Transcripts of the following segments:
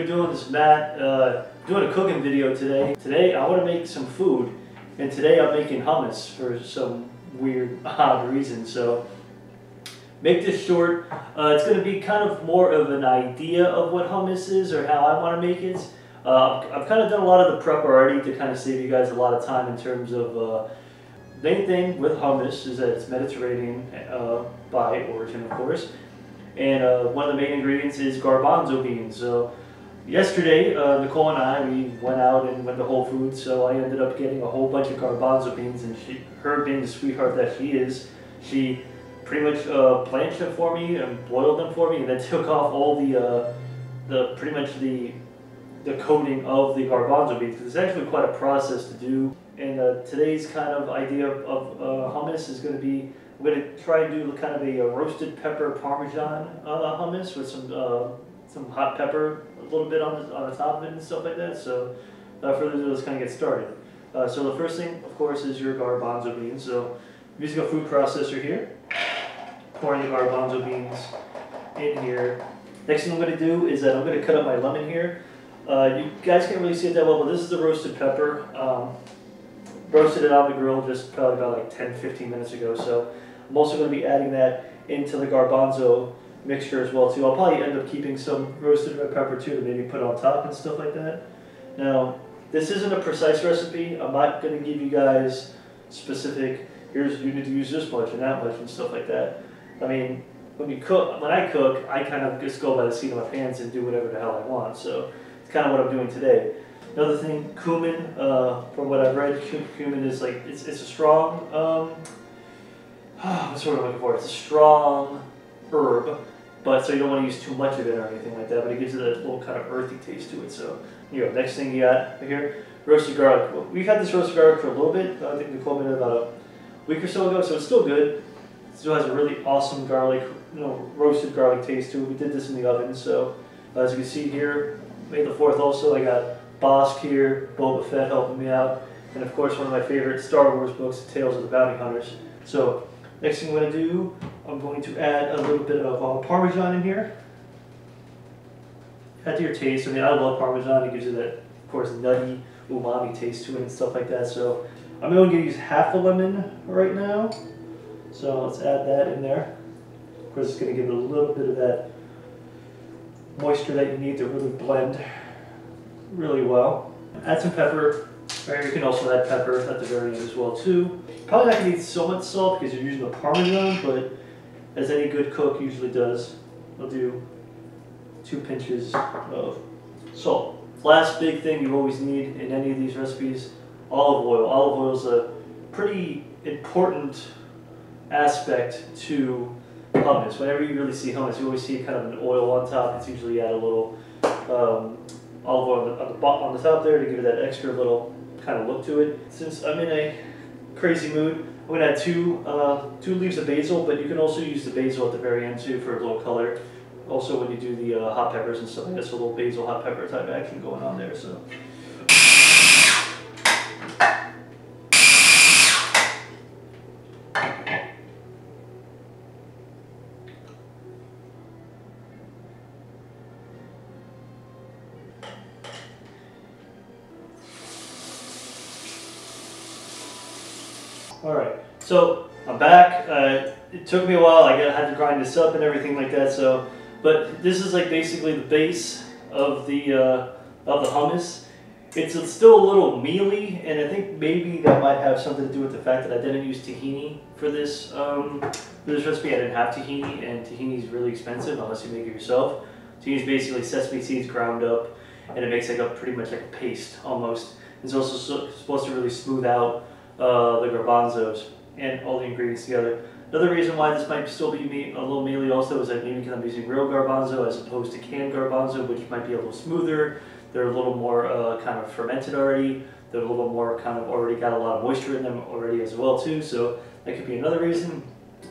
doing? This is Matt, doing a cooking video today. Today I want to make some food, and today I'm making hummus for some weird, odd reason. So, make this short. It's going to be kind of more of an idea of what hummus is or how I want to make it. I've kind of done a lot of the prep already to kind of save you guys a lot of time in terms of main thing with hummus is that it's Mediterranean by origin, of course. And one of the main ingredients is garbanzo beans. So yesterday, Nicole and I, we went out and went to Whole Foods, so I ended up getting a whole bunch of garbanzo beans, and her being the sweetheart that she is, she pretty much blanched them for me and boiled them for me, and then took off all the pretty much the coating of the garbanzo beans, because it's actually quite a process to do. And today's kind of idea of hummus is going to be, I'm going to try and do kind of a roasted pepper Parmesan hummus with some hot pepper a little bit on the top of it and stuff like that. So without further ado, let's kind of get started. So the first thing, of course, is your garbanzo beans. So I'm using a food processor here, pouring the garbanzo beans in here. Next thing I'm going to do is that I'm going to cut up my lemon here. You guys can't really see it that well, but this is the roasted pepper. Roasted it on the grill just probably about like 10-15 minutes ago. So I'm also going to be adding that into the garbanzo mixture as well too. I'll probably end up keeping some roasted red pepper too to maybe put on top and stuff like that. Now, this isn't a precise recipe. I'm not going to give you guys specific, here's, you need to use this much and that much and stuff like that. I mean, when I cook, I kind of just go by the seat of my pants and do whatever the hell I want. So it's kind of what I'm doing today. Another thing, cumin, from what I've read, cumin is like, it's a strong, what's the word I'm looking for? It's a strong herb, but so you don't want to use too much of it or anything like that, but it gives it a little kind of earthy taste to it. So, you know, next thing you got right here, roasted garlic. Well, we've had this roasted garlic for a little bit. I think Nicole made it about a week or so ago, so it's still good. It still has a really awesome garlic, roasted garlic taste to it. We did this in the oven, so as you can see here, May the 4th also, I got Bosk here, Boba Fett helping me out, and of course one of my favorite Star Wars books, Tales of the Bounty Hunters. So next thing I'm going to do, I'm going to add a little bit of Parmesan in here. Add to your taste. I mean, I love Parmesan. It gives you that, of course, nutty umami taste to it and stuff like that. So I'm only going to use half a lemon right now. So let's add that in there. Of course, it's going to give it a little bit of that moisture that you need to really blend really well. Add some pepper, or you can also add pepper at the very end as well too. Probably not going to need so much salt because you're using the Parmesan, but as any good cook usually does, I'll do 2 pinches of salt. Last big thing you always need in any of these recipes, olive oil. Olive oil is a pretty important aspect to hummus. Whenever you really see hummus, you always see kind of an oil on top. It's usually add a little olive oil on the top there to give it that extra little kind of look to it. Since I'm in a crazy mood, I'm going to add two leaves of basil, but you can also use the basil at the very end too for a little color. Also when you do the hot peppers and stuff like that, so a little basil hot pepper type action going on there. So. Alright, so I'm back. It took me a while. I had to grind this up and everything like that. So, but this is like basically the base of the hummus. It's still a little mealy, and I think maybe that might have something to do with the fact that I didn't use tahini for this recipe. I didn't have tahini, and tahini is really expensive unless you make it yourself. Tahini is basically sesame seeds ground up, and it makes like a pretty much like a paste almost. It's also supposed to really smooth out the garbanzos and all the ingredients together. Another reason why this might still be a little mealy also is that maybe because I'm using real garbanzo as opposed to canned garbanzo, which might be a little smoother. They're a little more kind of fermented already. They're a little more kind of already got a lot of moisture in them already as well too. So that could be another reason.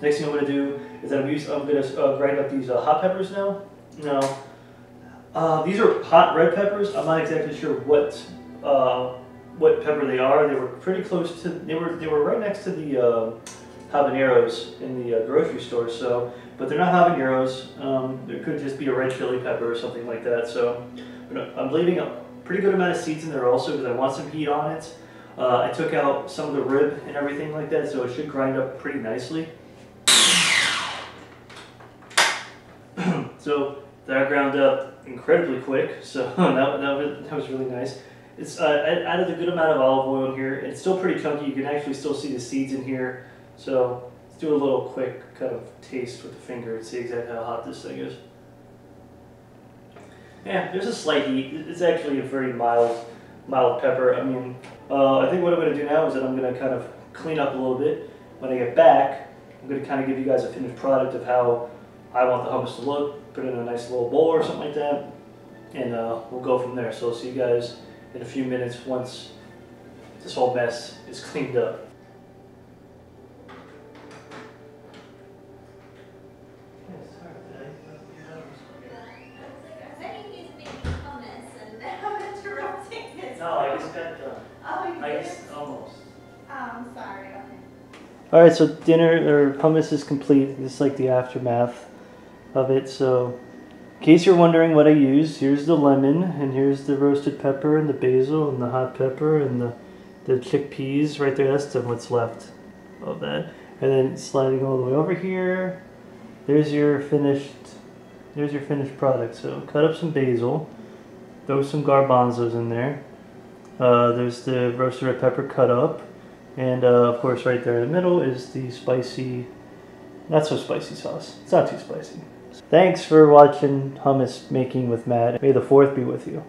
Next thing I'm going to do is that I'm going to grind up these hot peppers now. Now, these are hot red peppers. I'm not exactly sure what pepper they are. They were pretty close to. They were right next to the habaneros in the grocery store. So, but they're not habaneros. There could just be a red chili pepper or something like that. So, I'm leaving a pretty good amount of seeds in there also because I want some heat on it. I took out some of the rib and everything like that, so it should grind up pretty nicely. So that ground up incredibly quick, so that was really nice. It's I added a good amount of olive oil in here. It's still pretty chunky. You can actually still see the seeds in here. So let's do a little quick kind of taste with the finger and see exactly how hot this thing is. Yeah, there's a slight heat. It's actually a very mild pepper. I mean, I think what I'm going to do now is that I'm going to kind of clean up a little bit. When I get back, I'm going to kind of give you guys a finished product of how I want the hummus to look. Put it in a nice little bowl or something like that, and we'll go from there. So I'll see you guys in a few minutes once this whole mess is cleaned up. No, I just got done. Oh, you did? Almost. Oh, I'm sorry. Okay. Alright, so dinner or hummus is complete. This is like the aftermath of it. So, in case you're wondering what I used, here's the lemon, and here's the roasted pepper, and the basil, and the hot pepper, and the chickpeas right there. That's what's left of that. And then sliding all the way over here, there's your finished product. So, cut up some basil, throw some garbanzos in there. There's the roasted red pepper cut up, and of course right there in the middle is the spicy, not so spicy sauce. It's not too spicy. Thanks for watching Hummus Making with Matt. May the 4th be with you.